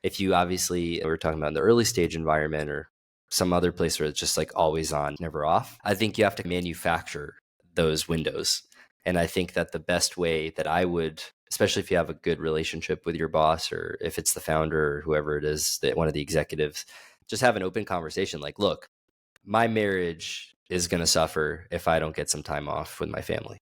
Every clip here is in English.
If you obviously we're talking about in the early stage environment or some other place where it's just like always on, never off, I think you have to manufacture those windows. And I think that the best way that I would, especially if you have a good relationship with your boss or if it's the founder or whoever it is, that one of the executives, just have an open conversation like, look, my marriage is going to suffer if I don't get some time off with my family.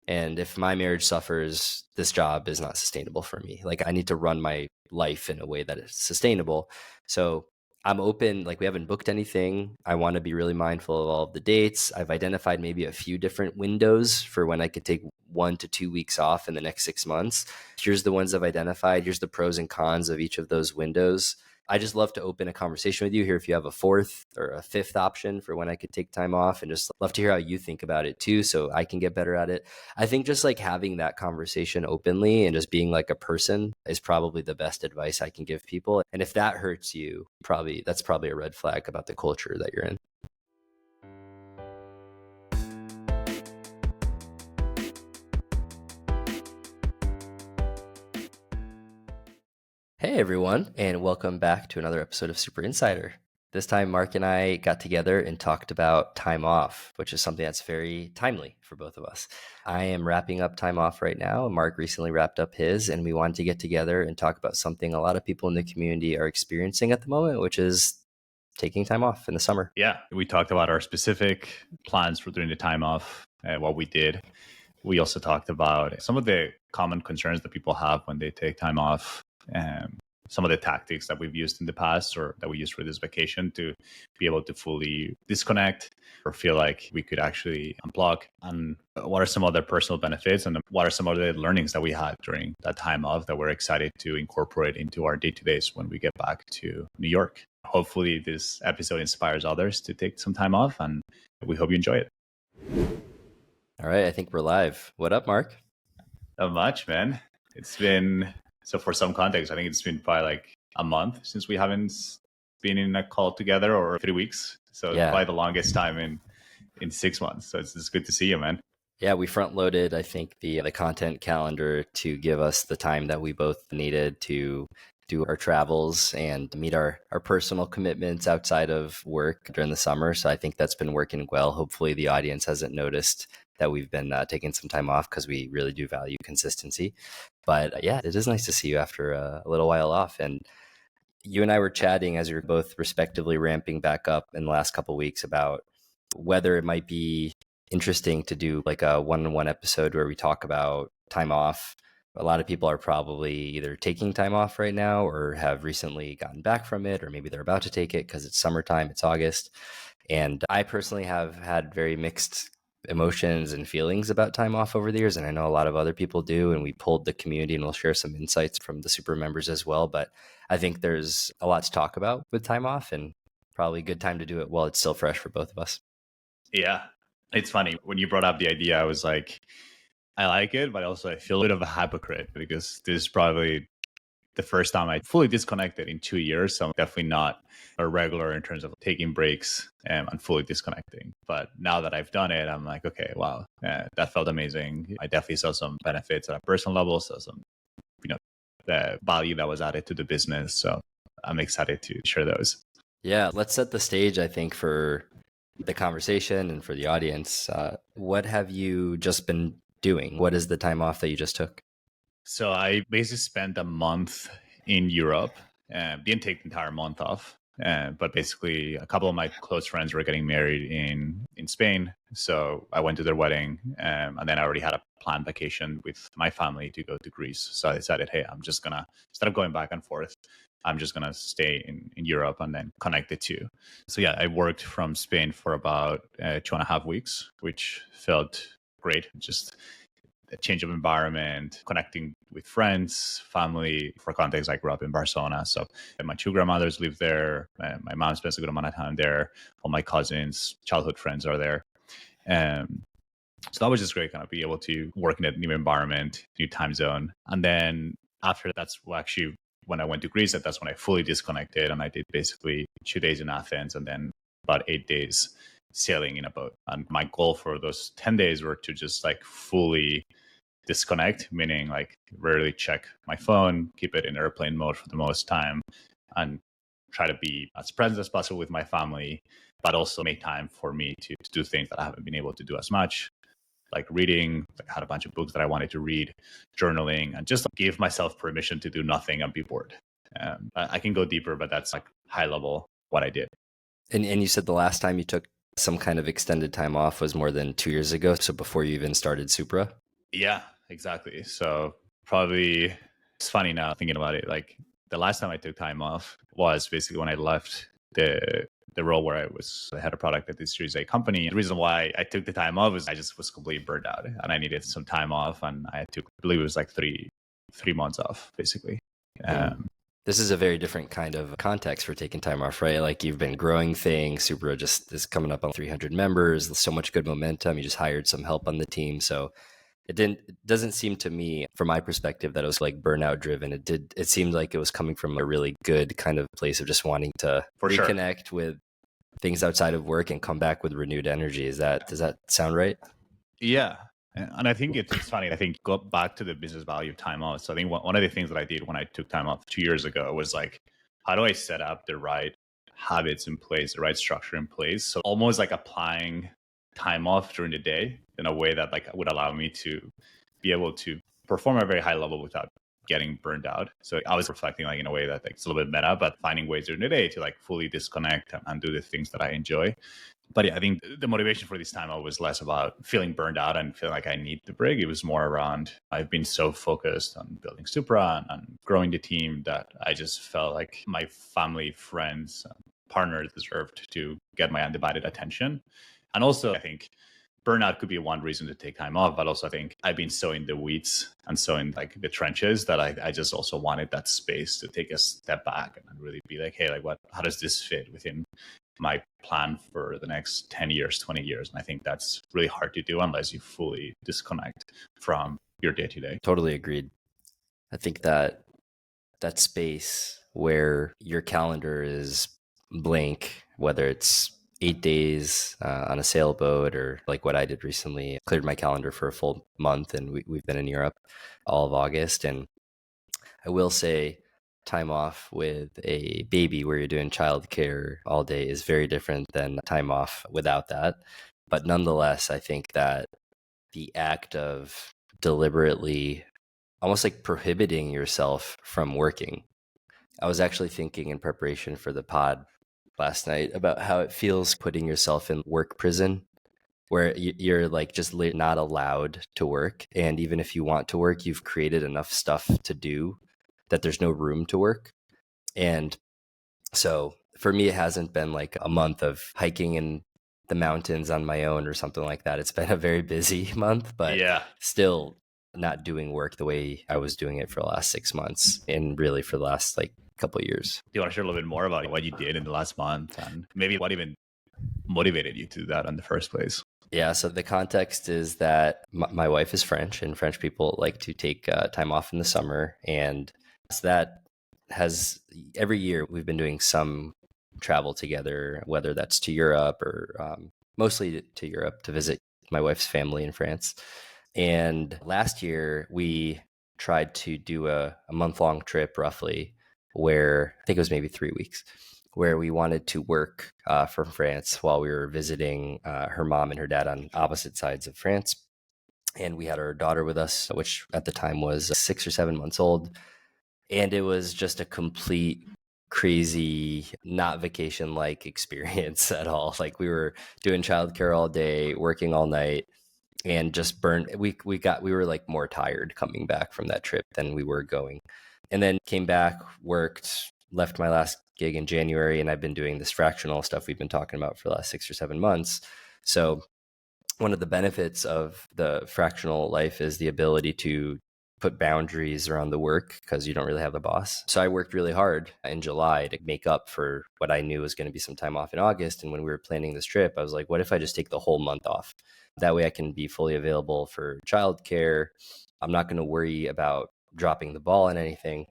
And if my marriage suffers, this job is not sustainable for me. Like I need to run my life in a way that is sustainable. So I'm open, like we haven't booked anything. I want to be really mindful of all of the dates. I've identified maybe a few different windows for when I could take 1 to 2 weeks off in the next 6 months. Here's the ones I've identified. Here's the pros and cons of each of those windows. I just love to open a conversation with you here if you have a fourth or a fifth option for when I could take time off, and just love to hear how you think about it too, so I can get better at it. I think just like having that conversation openly and just being like a person is probably the best advice I can give people. And if that hurts you, that's probably a red flag about the culture that you're in. Hey everyone, and welcome back to another episode of Supra Insider. This time, Mark and I got together and talked about time off, which is something that's very timely for both of us. I am wrapping up time off right now. Mark recently wrapped up his, and we wanted to get together and talk about something a lot of people in the community are experiencing at the moment, which is taking time off in the summer. Yeah, we talked about our specific plans for during the time off, what we did. We also talked about some of the common concerns that people have when they take time off, some of the tactics that we've used in the past or that we used for this vacation to be able to fully disconnect or feel like we could actually unplug, and what are some other personal benefits and what are some other learnings that we had during that time off that we're excited to incorporate into our day-to-days when we get back to New York. Hopefully this episode inspires others to take some time off, and we hope you enjoy it. All right, I think we're live. What up, Mark? Not much, man. It's been, so for some context, I think it's been probably like a month since we haven't been in a call together, or 3 weeks. So yeah, probably the longest time in 6 months. So it's good to see you, man. Yeah, we front loaded, I think, the content calendar to give us the time that we both needed to do our travels and meet our personal commitments outside of work during the summer. So I think that's been working well. Hopefully the audience hasn't noticed that we've been taking some time off, because we really do value consistency. But yeah, it is nice to see you after a little while off. And you and I were chatting as you're both respectively ramping back up in the last couple of weeks about whether it might be interesting to do like a one-on-one episode where we talk about time off. A lot of people are probably either taking time off right now or have recently gotten back from it, or maybe they're about to take it because it's summertime, it's August. And I personally have had very mixed emotions and feelings about time off over the years, and I know a lot of other people do, and we pulled the community, and we'll share some insights from the Supra members as well. But I think there's a lot to talk about with time off, and probably a good time to do it while it's still fresh for both of us. Yeah, it's funny. When you brought up the idea, I was like, I like it, but also I feel a bit of a hypocrite because this is probably the first time I fully disconnected in 2 years. So I'm definitely not a regular in terms of taking breaks and fully disconnecting. But now that I've done it, I'm like, okay, wow, that felt amazing. I definitely saw some benefits at a personal level, so some, the value that was added to the business. So I'm excited to share those. Yeah, let's set the stage, I think, for the conversation and for the audience. What have you just been doing? What is the time off that you just took? So I basically spent a month in Europe. Didn't take the entire month off, but basically a couple of my close friends were getting married in Spain. So I went to their wedding, and then I already had a planned vacation with my family to go to Greece. So I decided, hey, I'm just going to, instead of going back and forth, I'm just going to stay in Europe and then connect the two. So yeah, I worked from Spain for about 2.5 weeks, which felt great. Just a change of environment, connecting with friends, family. For context, I grew up in Barcelona. So my 2 grandmothers live there. My mom spends a good amount of time there. All my cousins, childhood friends are there. So that was just great, kind of be able to work in a new environment, new time zone. And then after that's actually when I went to Greece, that's when I fully disconnected, and I did basically 2 days in Athens and then about 8 days sailing in a boat. And my goal for those 10 days were to just like fully disconnect, meaning like rarely check my phone, keep it in airplane mode for the most time, and try to be as present as possible with my family, but also make time for me to do things that I haven't been able to do as much, like reading. Like I had a bunch of books that I wanted to read, journaling, and just give myself permission to do nothing and be bored. I can go deeper, but that's like high level what I did. And you said the last time you took some kind of extended time off was more than 2 years ago. So before you even started Supra? Yeah, exactly. So probably it's funny now thinking about it. Like the last time I took time off was basically when I left the role where I was the head of product at this Series A company. The reason why I took the time off is I just was completely burned out and I needed some time off, and I took, I believe it was like three months off basically. This is a very different kind of context for taking time off, right? Like you've been growing things. Supra just is coming up on 300 members. So much good momentum. You just hired some help on the team. So it doesn't seem to me, from my perspective, that it was like burnout driven. It seemed like it was coming from a really good kind of place of just wanting to reconnect with things outside of work and come back with renewed energy. Does that sound right? Yeah. And I think it's funny. I think go back to the business value of time off. So I think one of the things that I did when I took time off 2 years ago was like, how do I set up the right habits in place, the right structure in place? So almost like applying time off during the day in a way that like would allow me to be able to perform at a very high level without getting burned out. So I was reflecting like in a way that like, it's a little bit meta, but finding ways during the day to like fully disconnect and do the things that I enjoy. But yeah, I think the motivation for this time off was less about feeling burned out and feeling like I need the break. It was more around I've been so focused on building Supra and growing the team that I just felt like my family, friends, partners deserved to get my undivided attention. And also, I think burnout could be one reason to take time off, but also I think I've been so in the weeds and so in like the trenches that I just also wanted that space to take a step back and really be like, hey, like how does this fit within my plan for the next 10 years, 20 years? And I think that's really hard to do unless you fully disconnect from your day to day. Totally agreed. I think that space where your calendar is blank, whether it's 8 days on a sailboat or like what I did recently, cleared my calendar for a full month, and we've been in Europe all of August. And I will say time off with a baby where you're doing childcare all day is very different than time off without that. But nonetheless, I think that the act of deliberately almost like prohibiting yourself from working. I was actually thinking in preparation for the pod last night about how it feels putting yourself in work prison where you're like just not allowed to work. And even if you want to work, you've created enough stuff to do that there's no room to work. And so for me, it hasn't been like a month of hiking in the mountains on my own or something like that. It's been a very busy month, but still not doing work the way I was doing it for the last 6 months and really for the last like couple of years. Do you want to share a little bit more about what you did in the last month and maybe what even motivated you to do that in the first place? Yeah, so the context is that my wife is French, and French people like to take time off in the summer. And so that has, every year we've been doing some travel together, whether that's to Europe or mostly to Europe to visit my wife's family in France. And last year we tried to do a month-long trip roughly, where I think it was maybe 3 weeks, where we wanted to work from France while we were visiting her mom and her dad on opposite sides of France. And we had our daughter with us, which at the time was 6 or 7 months old. And it was just a complete crazy, not vacation-like experience at all. Like we were doing childcare all day, working all night, and just burned. We were like more tired coming back from that trip than we were going. And then came back, worked, left my last gig in January, and I've been doing this fractional stuff we've been talking about for the last 6 or 7 months. So one of the benefits of the fractional life is the ability to put boundaries around the work because you don't really have a boss. So I worked really hard in July to make up for what I knew was going to be some time off in August. And when we were planning this trip, I was like, what if I just take the whole month off? That way I can be fully available for childcare. I'm not going to worry about dropping the ball on anything.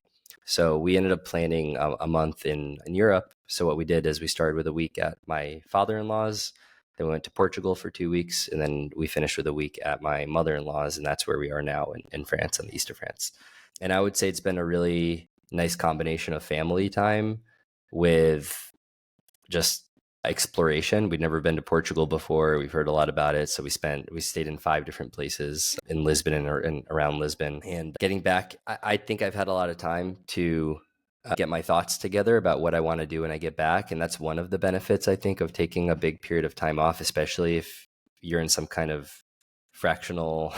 So we ended up planning a month in Europe. So what we did is we started with a week at my father-in-law's, Then we went to Portugal for 2 weeks, and then we finished with a week at my mother-in-law's, and that's where we are now in France, on the east of France. And I would say it's been a really nice combination of family time with just exploration. We'd never been to Portugal before. We've heard a lot about it. So we stayed in 5 different places in Lisbon and around Lisbon. And getting back, I think I've had a lot of time to get my thoughts together about what I want to do when I get back. And that's one of the benefits, I think, of taking a big period of time off, especially if you're in some kind of fractional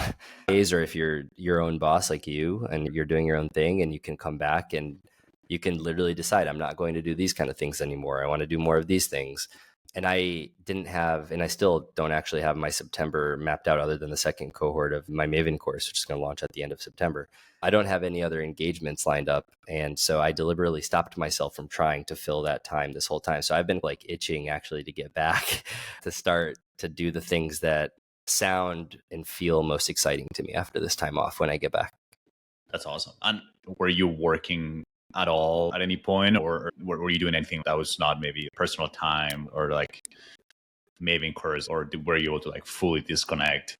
phase, or if you're your own boss like you and you're doing your own thing, and you can come back and you can literally decide, I'm not going to do these kind of things anymore. I want to do more of these things. And I didn't have, and I still don't actually have my September mapped out, other than the second cohort of my Maven course, which is going to launch at the end of September. I don't have any other engagements lined up. And so I deliberately stopped myself from trying to fill that time this whole time. So I've been like itching actually to get back to start to do the things that sound and feel most exciting to me after this time off when I get back. That's awesome. And were you working at all at any point, or were you doing anything that was not maybe personal time or like Maven course, or were you able to like fully disconnect?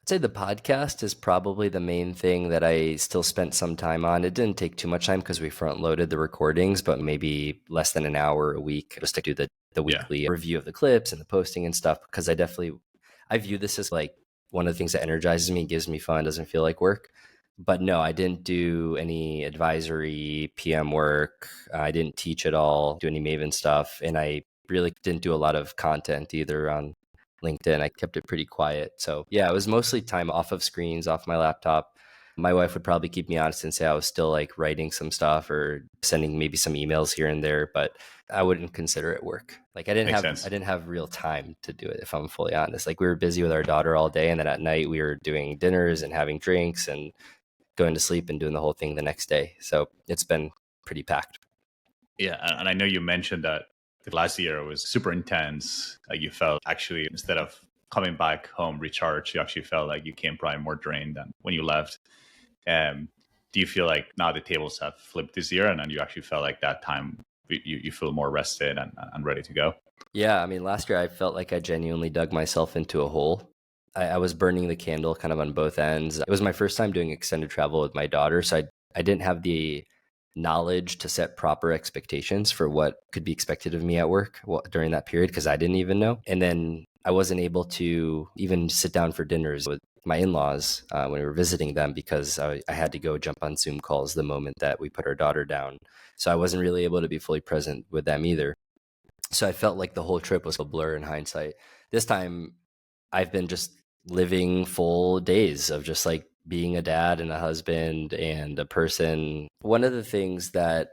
I'd say the podcast is probably the main thing that I still spent some time on. It didn't take too much time because we front loaded the recordings, but maybe less than an hour a week just to do the weekly review of the clips and the posting and stuff. Because I view this as like one of the things that energizes me, gives me fun, doesn't feel like work. But no, I didn't do any advisory PM work. I didn't teach at all, do any Maven stuff. And I really didn't do a lot of content either on LinkedIn. I kept it pretty quiet. So yeah, it was mostly time off of screens, off my laptop. My wife would probably keep me honest and say I was still like writing some stuff or sending maybe some emails here and there, but I wouldn't consider it work. Like I didn't have real time to do it, if I'm fully honest. Like we were busy with our daughter all day, and then at night we were doing dinners and having drinks and going to sleep and doing the whole thing the next day. So it's been pretty packed. Yeah. And I know you mentioned that the last year was super intense. Like you felt actually, instead of coming back home recharged, you actually felt like you came probably more drained than when you left. Do you feel like now the tables have flipped this year, and then you actually felt like that time you feel more rested and ready to go? Yeah. I mean, last year I felt like I genuinely dug myself into a hole. I was burning the candle kind of on both ends. It was my first time doing extended travel with my daughter. So I didn't have the knowledge to set proper expectations for what could be expected of me at work during that period, because I didn't even know. And then I wasn't able to even sit down for dinners with my in-laws when we were visiting them, because I had to go jump on Zoom calls the moment that we put our daughter down. So I wasn't really able to be fully present with them either. So I felt like the whole trip was a blur in hindsight. This time I've been just living full days of just like being a dad and a husband and a person. One of the things that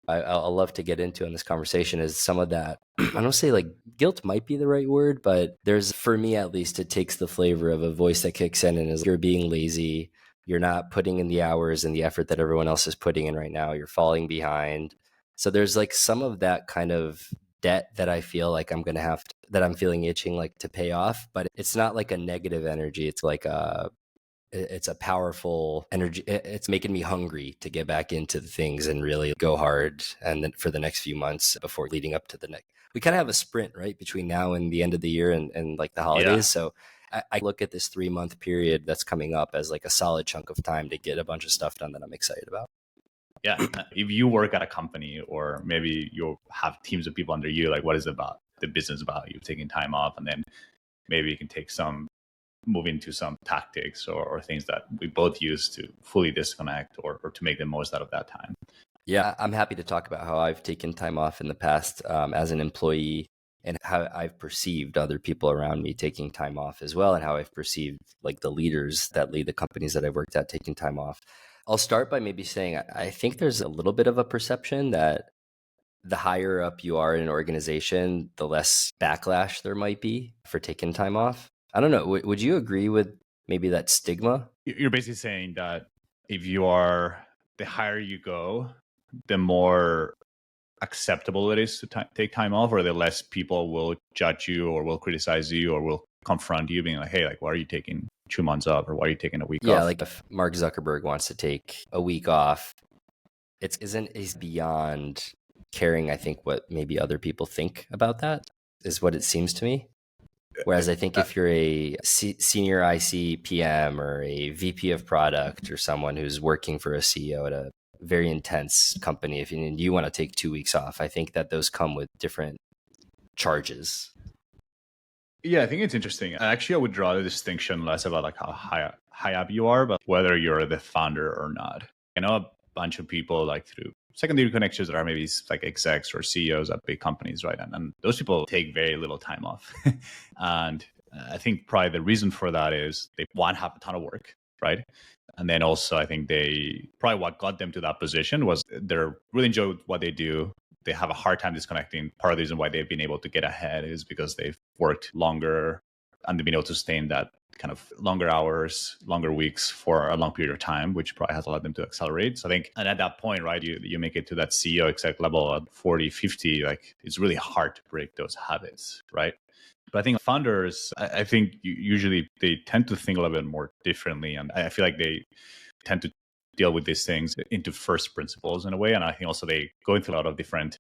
I'll love to get into in this conversation is some of that. I don't say like guilt might be the right word, but there's, for me at least, it takes the flavor of a voice that kicks in and is, you're being lazy. You're not putting in the hours and the effort that everyone else is putting in right now. You're falling behind. So there's like some of that kind of debt that I feel like I'm going to have to, that I'm feeling itching like to pay off, but it's not like a negative energy. It's like it's a powerful energy. It's making me hungry to get back into the things and really go hard. And then for the next few months before leading up to the next, we kind of have a sprint, right, between now and the end of the year and like the holidays. Yeah. So I look at this 3-month period that's coming up as like a solid chunk of time to get a bunch of stuff done that I'm excited about. Yeah. If you work at a company, or maybe you have teams of people under you, like what is about the business about you taking time off, and then maybe you can take some, move into some tactics or things that we both use to fully disconnect or to make the most out of that time. Yeah, I'm happy to talk about how I've taken time off in the past as an employee, and how I've perceived other people around me taking time off as well, and how I've perceived like the leaders that lead the companies that I've worked at taking time off. I'll start by maybe saying I think there's a little bit of a perception that the higher up you are in an organization, the less backlash there might be for taking time off. I don't know. Would you agree with maybe that stigma? You're basically saying that if you are, the higher you go, the more acceptable it is to take time off, or the less people will judge you or will criticize you or will confront you, being like, hey, like, why are you taking 2 months off, or why are you taking a week off? Yeah, like if Mark Zuckerberg wants to take a week off, he's beyond caring, I think, what maybe other people think about that, is what it seems to me. Whereas I think if you're a senior IC PM or a VP of product or someone who's working for a CEO at a very intense company, if you want to take 2 weeks off, I think that those come with different charges. Yeah, I think it's interesting. Actually, I would draw the distinction less about like how high up you are, but whether you're the founder or not. I know a bunch of people like through secondary connections that are maybe like execs or CEOs at big companies, right? And those people take very little time off. And I think probably the reason for that is they want to have a ton of work, right? And then also, I think they probably what got them to that position was they're really enjoy what they do. They have a hard time disconnecting. Part of the reason why they've been able to get ahead is because they've worked longer and they've been able to stay in that kind of longer hours, longer weeks for a long period of time, which probably has allowed them to accelerate. So I think, and at that point, right, you make it to that CEO exec level at 40, 50, like it's really hard to break those habits, right? But I think founders, I think usually they tend to think a little bit more differently. And I feel like they tend to deal with these things into first principles in a way. And I think also they go into a lot of different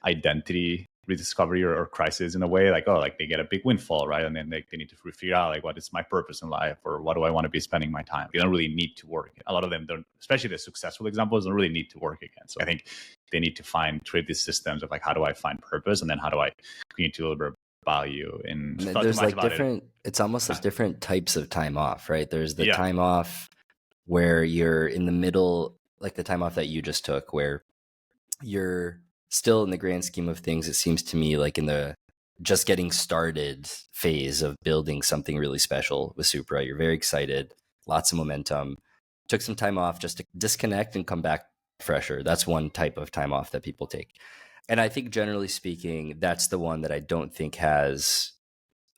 identity rediscovery or crisis in a way, like, oh, like they get a big windfall, right? And then they need to figure out like, what is my purpose in life, or what do I want to be spending my time? They don't really need to work. A lot of them don't, especially the successful examples, don't really need to work again. So I think they need to create these systems of like, how do I find purpose? And then how do I continue to deliver value in There's like different, it's almost like different types of time off, right? There's the time off where you're in the middle, like the time off that you just took, where you're still in the grand scheme of things, it seems to me like in the just getting started phase of building something really special with Supra. You're very excited, lots of momentum, took some time off just to disconnect and come back fresher. That's one type of time off that people take. And I think generally speaking, that's the one that I don't think has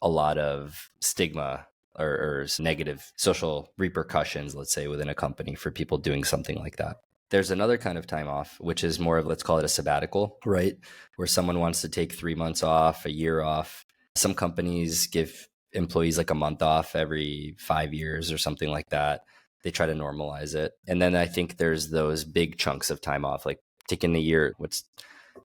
a lot of stigma or negative social repercussions, let's say, within a company for people doing something like that. There's another kind of time off, which is more of, let's call it a sabbatical, right? Where someone wants to take 3 months off, a year off. Some companies give employees like a month off every 5 years or something like that. They try to normalize it. And then I think there's those big chunks of time off, like taking a year, what's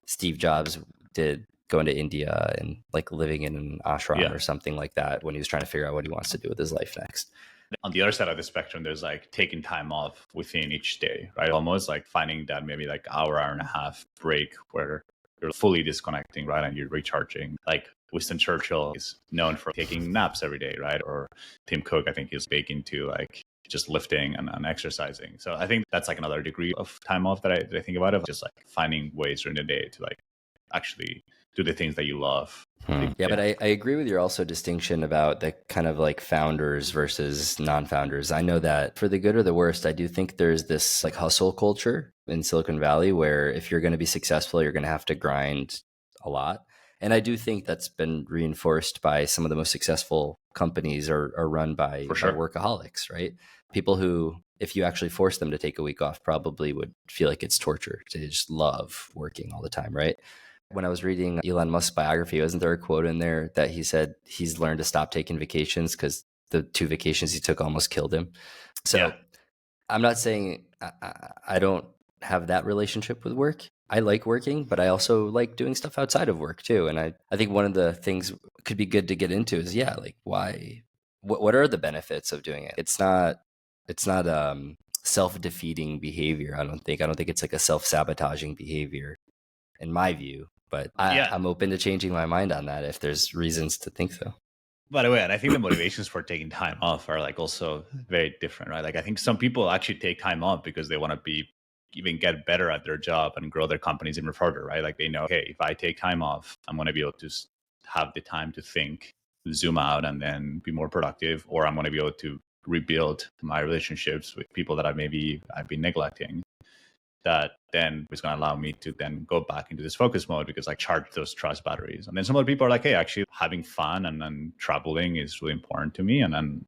Steve Jobs did, going to India and like living in an ashram or something like that when he was trying to figure out what he wants to do with his life next. On the other side of the spectrum, there's like taking time off within each day, right? Almost like finding that maybe like hour and a half break where you're fully disconnecting, right? And you're recharging. Like Winston Churchill is known for taking naps every day, right? Or Tim Cook, I think, is big into like just lifting and exercising. So I think that's like another degree of time off that I think about, of just like finding ways during the day to like actually do the things that you love. Yeah, but I agree with your also distinction about the kind of like founders versus non-founders. I know that for the good or the worst, I do think there's this like hustle culture in Silicon Valley where if you're going to be successful, you're going to have to grind a lot. And I do think that's been reinforced by some of the most successful companies are run by workaholics, right? People who, if you actually force them to take a week off, probably would feel like it's torture. They just love working all the time, right? When I was reading Elon Musk's biography, wasn't there a quote in there that he said he's learned to stop taking vacations because the 2 vacations he took almost killed him? So I'm not saying I don't have that relationship with work. I like working, but I also like doing stuff outside of work too. And I think one of the things could be good to get into is, like, why, what are the benefits of doing it? It's not self-defeating behavior. I don't think it's like a self-sabotaging behavior in my view. But I'm open to changing my mind on that if there's reasons to think so. By the way, and I think the motivations for taking time off are like also very different, right? Like I think some people actually take time off because they want to even get better at their job and grow their companies even further, right? Like they know, hey, if I take time off, I'm going to be able to have the time to think, zoom out, and then be more productive, or I'm going to be able to rebuild my relationships with people that I've been neglecting. That then is going to allow me to then go back into this focus mode because I charge those trust batteries. And then some other people are like, hey, actually having fun and then traveling is really important to me. And then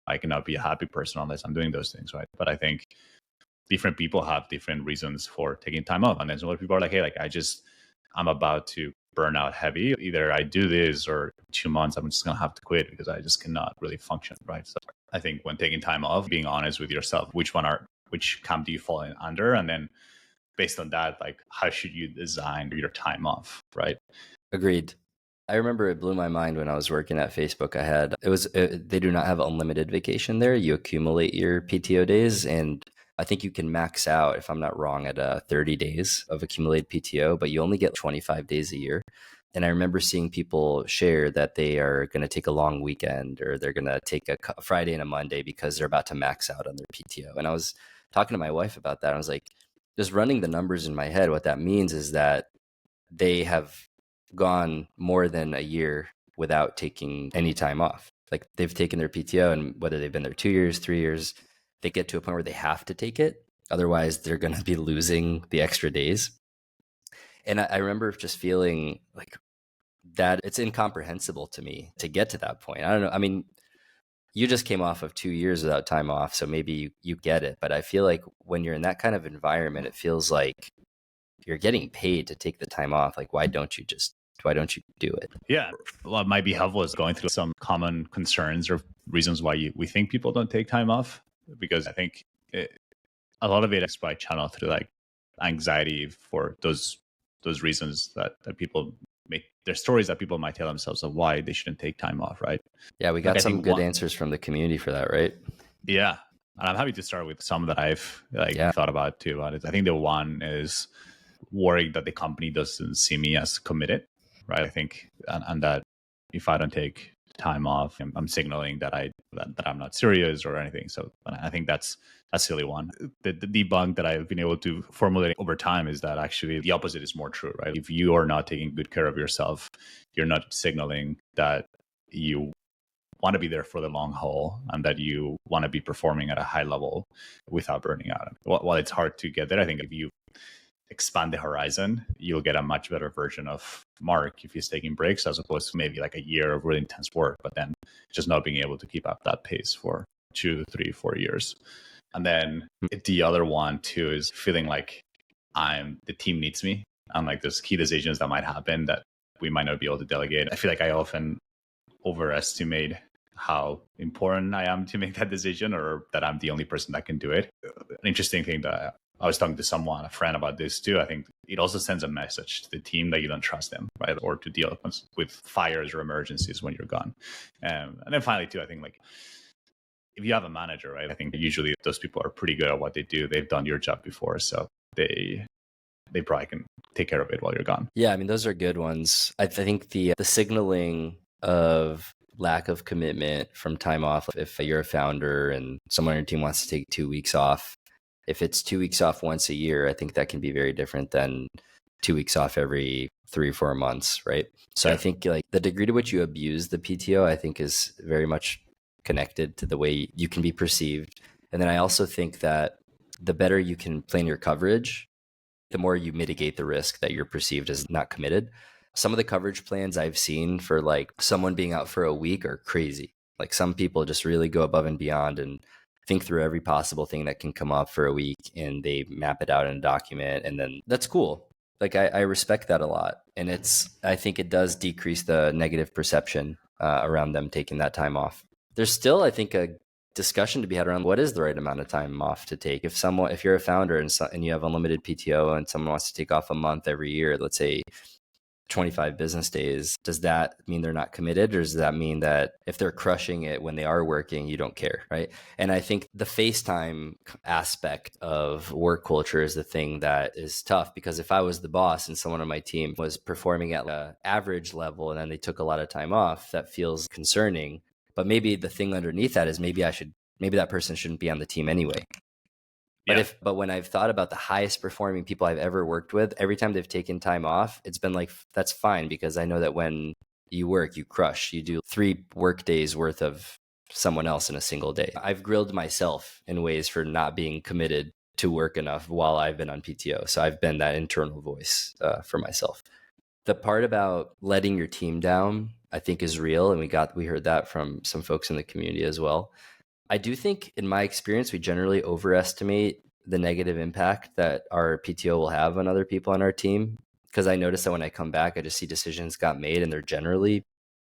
I cannot be a happy person unless I'm doing those things, right? But I think different people have different reasons for taking time off. And then some other people are like, hey, like I'm about to burn out heavy. Either I do this or 2 months, I'm just going to have to quit because I just cannot really function, right? So I think when taking time off, being honest with yourself, which camp do you fall in under? And then based on that, like how should you design your time off, right? Agreed. I remember it blew my mind when I was working at Facebook. They do not have unlimited vacation there. You accumulate your PTO days, and I think you can max out, if I'm not wrong, at 30 days of accumulated PTO, but you only get 25 days a year. And I remember seeing people share that they are going to take a long weekend, or they're going to take a Friday and a Monday because they're about to max out on their PTO. And I was talking to my wife about that. I was like, just running the numbers in my head, what that means is that they have gone more than a year without taking any time off. Like, they've taken their PTO, and whether they've been there 2 years, 3 years, they get to a point where they have to take it. Otherwise, they're going to be losing the extra days. And I remember just feeling like that it's incomprehensible to me to get to that point. I don't know. I mean, you just came off of 2 years without time off, so maybe you get it. But I feel like when you're in that kind of environment, it feels like you're getting paid to take the time off. Like, why don't you do it? Yeah. What might be helpful is going through some common concerns or reasons why we think people don't take time off, because I think a lot of it is by channel through like anxiety for those reasons that people make. There's stories that people might tell themselves of why they shouldn't take time off, right? Yeah, we got some good answers from the community for that, right? Yeah. And I'm happy to start with some that I've thought about too. I think the one is worried that the company doesn't see me as committed, right? I think, and that if I don't take time off, I'm signaling that I'm not serious or anything. So I think that's a silly one. The debunk that I've been able to formulate over time is that actually the opposite is more true, right? If you are not taking good care of yourself, you're not signaling that you want to be there for the long haul and that you want to be performing at a high level without burning out. While it's hard to get there, I think if you expand the horizon, you'll get a much better version of Mark if he's taking breaks, as opposed to maybe like a year of really intense work, but then just not being able to keep up that pace for 2, 3, 4 years. And then the other one too is feeling like the team needs me, and like there's key decisions that might happen that we might not be able to delegate. I feel like I often overestimate how important I am to make that decision, or that I'm the only person that can do it. An interesting thing that I was talking to a friend about this too. I think it also sends a message to the team that you don't trust them, right? Or to deal with fires or emergencies when you're gone. And then finally too, I think like if you have a manager, right? I think usually those people are pretty good at what they do. They've done your job before, so they probably can take care of it while you're gone. Yeah, I mean, those are good ones. I think the signaling of lack of commitment from time off, if you're a founder and someone on your team wants to take 2 weeks off, if it's 2 weeks off once a year, I think that can be very different than 2 weeks off every 3 or 4 months, right? So yeah. I think like the degree to which you abuse the PTO, I think is very much connected to the way you can be perceived. And then I also think that the better you can plan your coverage, the more you mitigate the risk that you're perceived as not committed. Some of the coverage plans I've seen for like someone being out for a week are crazy. Like, some people just really go above and beyond and think through every possible thing that can come up for a week, and they map it out in a document, and then that's cool. Like, I respect that a lot. And I think it does decrease the negative perception around them taking that time off. There's still, I think, a discussion to be had around what is the right amount of time off to take. If you're a founder and you have unlimited PTO and someone wants to take off a month every year, let's say 25 business days, does that mean they're not committed, or does that mean that if they're crushing it when they are working, you don't care, right? And I think the FaceTime aspect of work culture is the thing that is tough, because if I was the boss and someone on my team was performing at an average level and then they took a lot of time off, that feels concerning. But maybe the thing underneath that is maybe that person shouldn't be on the team anyway. But when I've thought about the highest performing people I've ever worked with, every time they've taken time off, it's been like, that's fine, because I know that when you work, you crush. You do 3 work days worth of someone else in a single day. I've grilled myself in ways for not being committed to work enough while I've been on PTO. So I've been that internal voice for myself. The part about letting your team down, I think, is real. And we heard that from some folks in the community as well. I do think, in my experience, we generally overestimate the negative impact that our PTO will have on other people on our team. Because I notice that when I come back, I just see decisions got made, and they're generally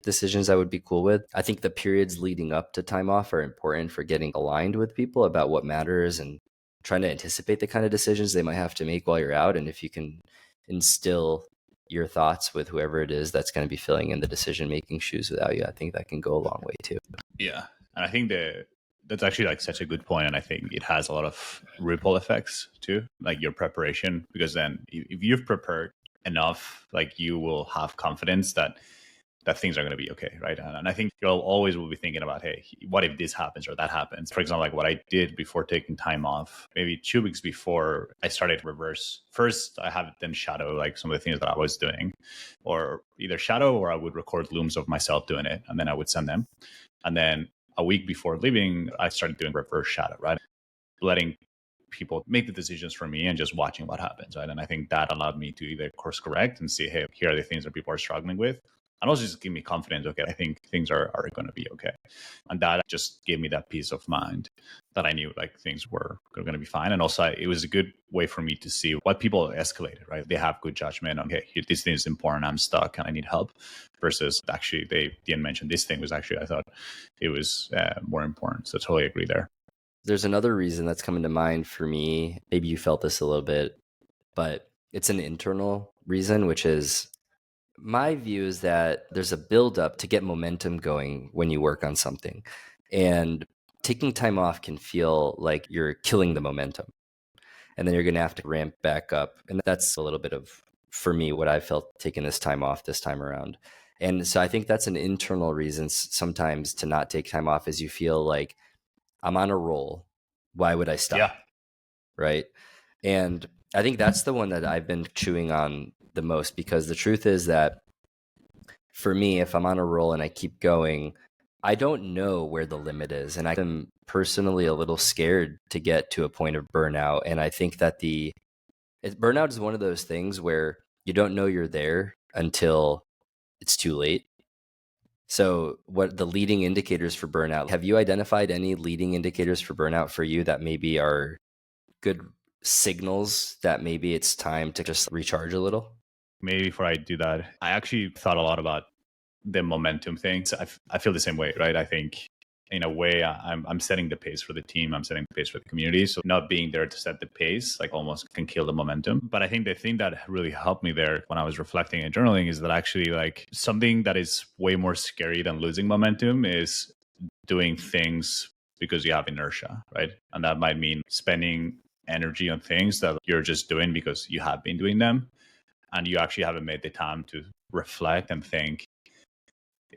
decisions I would be cool with. I think the periods leading up to time off are important for getting aligned with people about what matters and trying to anticipate the kind of decisions they might have to make while you're out. And if you can instill your thoughts with whoever it is that's going to be filling in the decision making shoes without you. I think that can go a long way too. Yeah. And I think that's actually like such a good point. And I think it has a lot of ripple effects too, like your preparation, because then if you've prepared enough, like you will have confidence that things are going to be okay, right? And I think you'll always will be thinking about, hey, what if this happens or that happens? For example, like what I did before taking time off, maybe 2 weeks before I started reverse. First, I have them shadow like some of the things that I was doing, or either shadow or I would record looms of myself doing it, and then I would send them. And then a week before leaving, I started doing reverse shadow, right? Letting people make the decisions for me and just watching what happens, right? And I think that allowed me to either course correct and see, hey, here are the things that people are struggling with, and also just give me confidence. Okay, I think things are going to be okay, and that just gave me that peace of mind that I knew like things were going to be fine. And also, it was a good way for me to see what people escalated. Right, they have good judgment on, okay, this thing is important, I'm stuck, and I need help. Versus actually, they didn't mention this thing was actually, I thought it was more important. So totally agree there. There's another reason that's coming to mind for me. Maybe you felt this a little bit, but it's an internal reason, which is my view is that there's a buildup to get momentum going when you work on something. And taking time off can feel like you're killing the momentum. And then you're going to have to ramp back up. And that's a little bit of, for me, what I felt taking this time off this time around. And so I think that's an internal reason sometimes to not take time off, is you feel like I'm on a roll. Why would I stop? Yeah. Right. And I think that's the one that I've been chewing on the most, because the truth is that for me, if I'm on a roll and I keep going, I don't know where the limit is. And I'm personally a little scared to get to a point of burnout. And I think that burnout is one of those things where you don't know you're there until it's too late. So what the leading indicators for burnout, have you identified any leading indicators for burnout for you that maybe are good signals that maybe it's time to just recharge a little? Maybe before I do that, I actually thought a lot about the momentum thing. So I feel the same way, right? I think in a way I'm setting the pace for the team. I'm setting the pace for the community. So not being there to set the pace like almost can kill the momentum. But I think the thing that really helped me there when I was reflecting and journaling is that actually like something that is way more scary than losing momentum is doing things because you have inertia, right? And that might mean spending energy on things that you're just doing because you have been doing them, and you actually haven't made the time to reflect and think,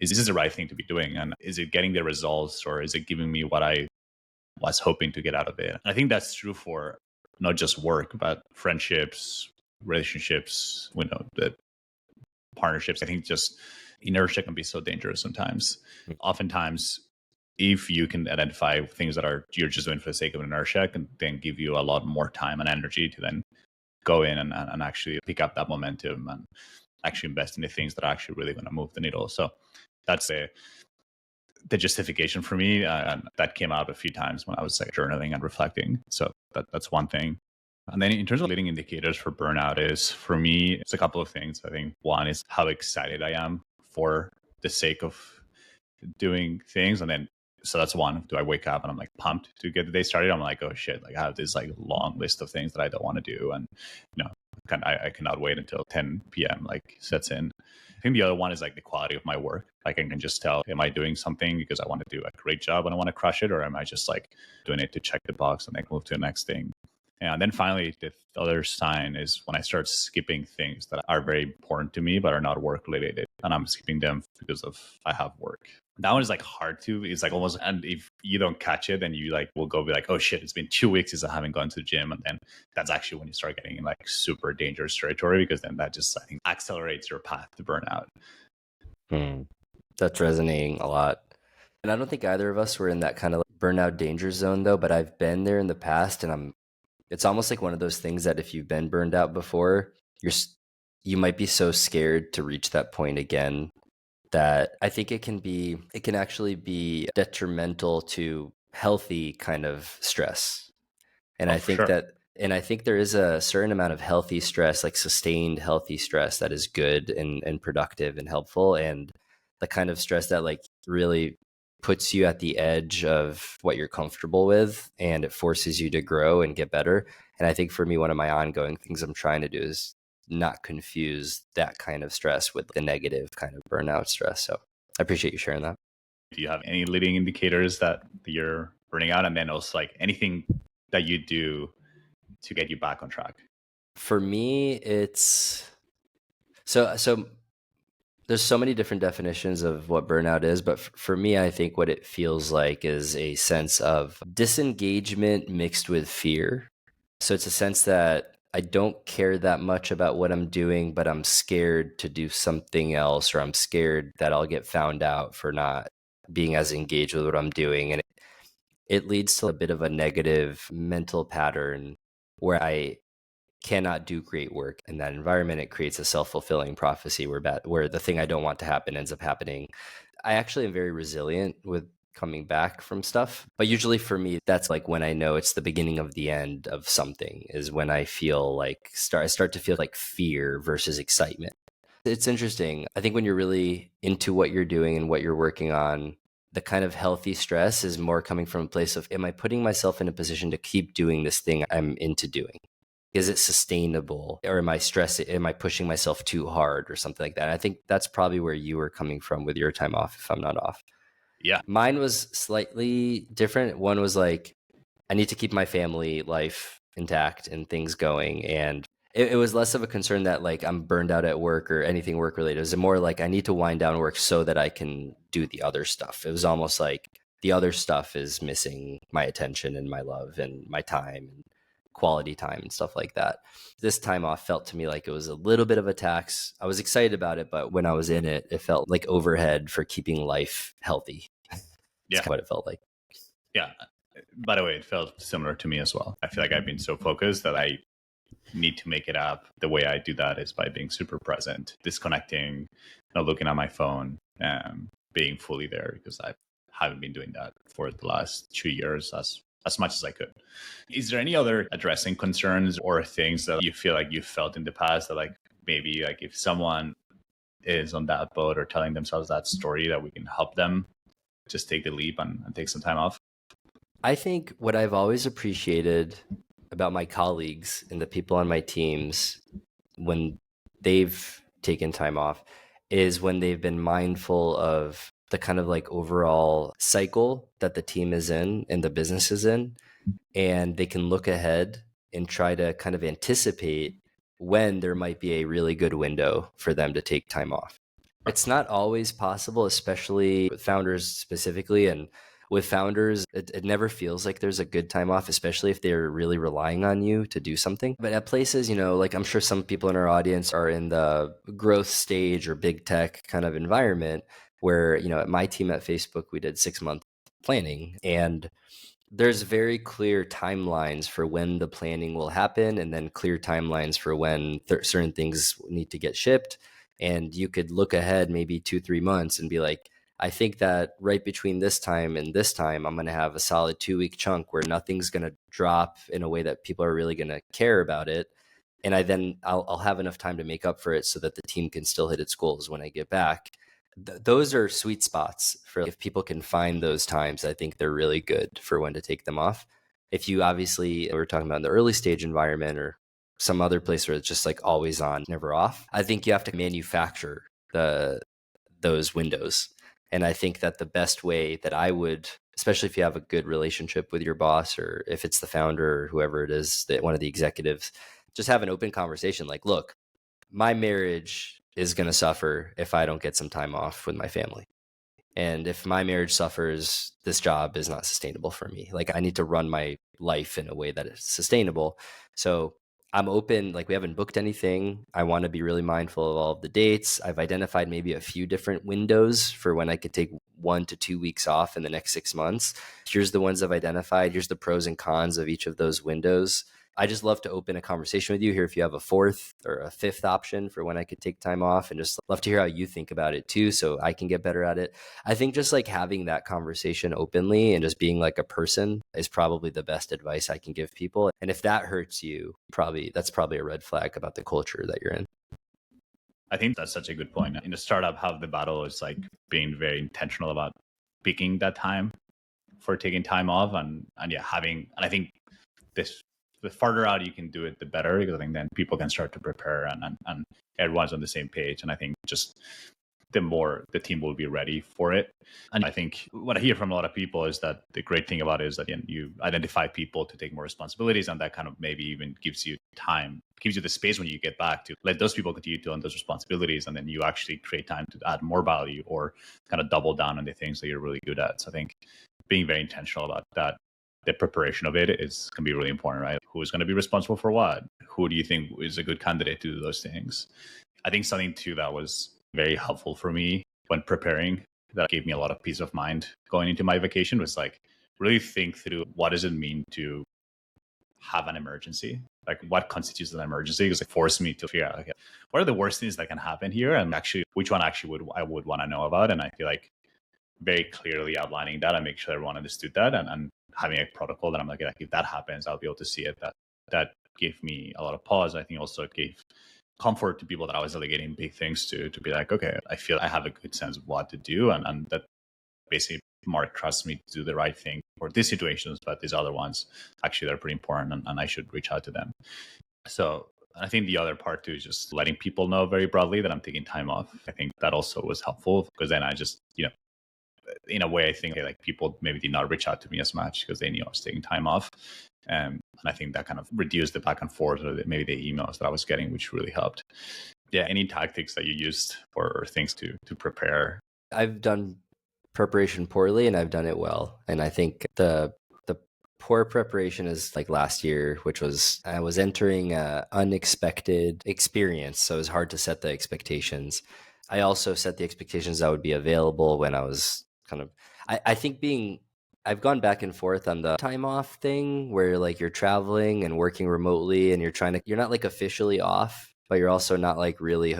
is this the right thing to be doing? And is it getting the results, or is it giving me what I was hoping to get out of it? And I think that's true for not just work, but friendships, relationships, the partnerships. I think just inertia can be so dangerous sometimes. Oftentimes, if you can identify things that you're just doing for the sake of inertia, can then give you a lot more time and energy to then go in and actually pick up that momentum and actually invest in the things that are actually really going to move the needle. So that's the justification for me, and that came out a few times when I was like journaling and reflecting. So that's one thing. And then in terms of leading indicators for burnout, is for me, it's a couple of things. I think one is how excited I am for the sake of doing things. And then, so that's one. Do I wake up and I'm like pumped to get the day started? I'm like, oh shit, like I have this like long list of things that I don't want to do. And, I cannot wait until 10 p.m. like sets in. I think the other one is like the quality of my work. Like I can just tell, am I doing something because I want to do a great job and I want to crush it? Or am I just like doing it to check the box and like move to the next thing? And then finally, the other sign is when I start skipping things that are very important to me, but are not work related. And I'm skipping them because I have work. That one is like hard to, it's like almost, and if you don't catch it, then you like will go be like, oh shit, it's been 2 weeks since I haven't gone to the gym. And then that's actually when you start getting in like super dangerous territory, because then that just, I think, accelerates your path to burnout. That's resonating a lot. And I don't think either of us were in that kind of burnout danger zone though, but I've been there in the past, and it's almost like one of those things that if you've been burned out before, you might be so scared to reach that point again that I think it can actually be detrimental to healthy kind of stress. And I think Sure. I think there is a certain amount of healthy stress, like sustained healthy stress, that is good and productive and helpful. And the kind of stress that like really puts you at the edge of what you're comfortable with, and it forces you to grow and get better. And I think for me, one of my ongoing things I'm trying to do is not confuse that kind of stress with the negative kind of burnout stress. So I appreciate you sharing that. Do you have any leading indicators that you're burning out? And then also like anything that you do to get you back on track? For me, it's so there's so many different definitions of what burnout is, but for me, I think what it feels like is a sense of disengagement mixed with fear. So it's a sense that I don't care that much about what I'm doing, but I'm scared to do something else, or I'm scared that I'll get found out for not being as engaged with what I'm doing. And it leads to a bit of a negative mental pattern where I cannot do great work in that environment. It creates a self-fulfilling prophecy where the thing I don't want to happen ends up happening. I actually am very resilient with coming back from stuff, but usually for me, that's like when I know it's the beginning of the end of something, is when I feel like I start to feel like fear versus excitement. It's interesting. I think when you're really into what you're doing and what you're working on, the kind of healthy stress is more coming from a place of, am I putting myself in a position to keep doing this thing I'm into doing? Is it sustainable, or am I stressing? Am I pushing myself too hard or something like that? I think that's probably where you were coming from with your time off, if I'm not off. Yeah. Mine was slightly different. One was like, I need to keep my family life intact and things going. And it was less of a concern that like I'm burned out at work or anything work related. It was more like I need to wind down work so that I can do the other stuff. It was almost like the other stuff is missing my attention and my love and my time and quality time and stuff like that. This time off felt to me like it was a little bit of a tax. I was excited about it, but when I was in it, it felt like overhead for keeping life healthy. It's Yeah. kind of what it felt like. Yeah. By the way, it felt similar to me as well. I feel like I've been so focused that I need to make it up. The way I do that is by being super present, disconnecting, not looking at my phone, being fully there, because I haven't been doing that for the last 2 years as much as I could. Is there any other addressing concerns or things that you feel like you felt in the past that like maybe like if someone is on that boat or telling themselves that story, that we can help them just take the leap and take some time off? I think what I've always appreciated about my colleagues and the people on my teams when they've taken time off is when they've been mindful of the kind of like overall cycle that the team is in and the business is in, and they can look ahead and try to kind of anticipate when there might be a really good window for them to take time off. It's not always possible, especially with founders specifically. And with founders, it never feels like there's a good time off, especially if they're really relying on you to do something. But at places, like I'm sure some people in our audience are in the growth stage or big tech kind of environment where, at my team at Facebook, we did 6-month planning, and there's very clear timelines for when the planning will happen, and then clear timelines for when certain things need to get shipped. And you could look ahead maybe 2-3 months and be like, I think that right between this time and this time, I'm going to have a solid 2-week chunk where nothing's going to drop in a way that people are really going to care about it. And I'll have enough time to make up for it so that the team can still hit its goals when I get back. Those are sweet spots for if people can find those times. I think they're really good for when to take them off. If you obviously, we're talking about in the early stage environment or some other place where it's just like always on, never off, I think you have to manufacture those windows. And I think that the best way that I would, especially if you have a good relationship with your boss, or if it's the founder or whoever it is, that one of the executives, just have an open conversation. Like, look, my marriage is going to suffer if I don't get some time off with my family. And if my marriage suffers, this job is not sustainable for me. Like, I need to run my life in a way that is sustainable. So I'm open. Like, we haven't booked anything. I want to be really mindful of all of the dates. I've identified maybe a few different windows for when I could take 1 to 2 weeks off in the next 6 months. Here's the ones I've identified. Here's the pros and cons of each of those windows. I just love to open a conversation with you here if you have a fourth or a fifth option for when I could take time off, and just love to hear how you think about it too, so I can get better at it. I think just like having that conversation openly and just being like a person is probably the best advice I can give people. And if that hurts you, that's probably a red flag about the culture that you're in. I think that's such a good point. In the startup, half the battle is like being very intentional about picking that time for taking time off, and I think this the farther out you can do it, the better, because I think then people can start to prepare and everyone's on the same page. And I think just the more the team will be ready for it. And I think what I hear from a lot of people is that the great thing about it is that you identify people to take more responsibilities, and that kind of maybe even gives you time, gives you the space when you get back to let those people continue to own those responsibilities, and then you actually create time to add more value or kind of double down on the things that you're really good at. So I think being very intentional about that, the preparation of it can be really important, right? Who's going to be responsible for what? Who do you think is a good candidate to do those things? I think something too that was very helpful for me when preparing, that gave me a lot of peace of mind going into my vacation, was like really think through what does it mean to have an emergency? Like what constitutes an emergency? Because it forced me to figure out, okay, what are the worst things that can happen here? And actually, which one actually I would want to know about? And I feel like very clearly outlining that, I make sure everyone understood that, and having a protocol that I'm like, if that happens, I'll be able to see it. That gave me a lot of pause. I think also it gave comfort to people that I was delegating big things to be like, okay, I feel I have a good sense of what to do, and that basically Mark trusts me to do the right thing for these situations, but these other ones actually they're pretty important, and I should reach out to them. So I think the other part too is just letting people know very broadly that I'm taking time off. I think that also was helpful, because then I just, in a way, I think like people maybe did not reach out to me as much because they knew I was taking time off. And I think that kind of reduced the back and forth, or maybe the emails that I was getting, which really helped. Yeah. Any tactics that you used or things to prepare? I've done preparation poorly and I've done it well. And I think the poor preparation is like last year, which was I was entering a unexpected experience. So it was hard to set the expectations. I also set the expectations that would be available when I was kind of, I think I've gone back and forth on the time off thing where like you're traveling and working remotely and you're not like officially off, but you're also not like really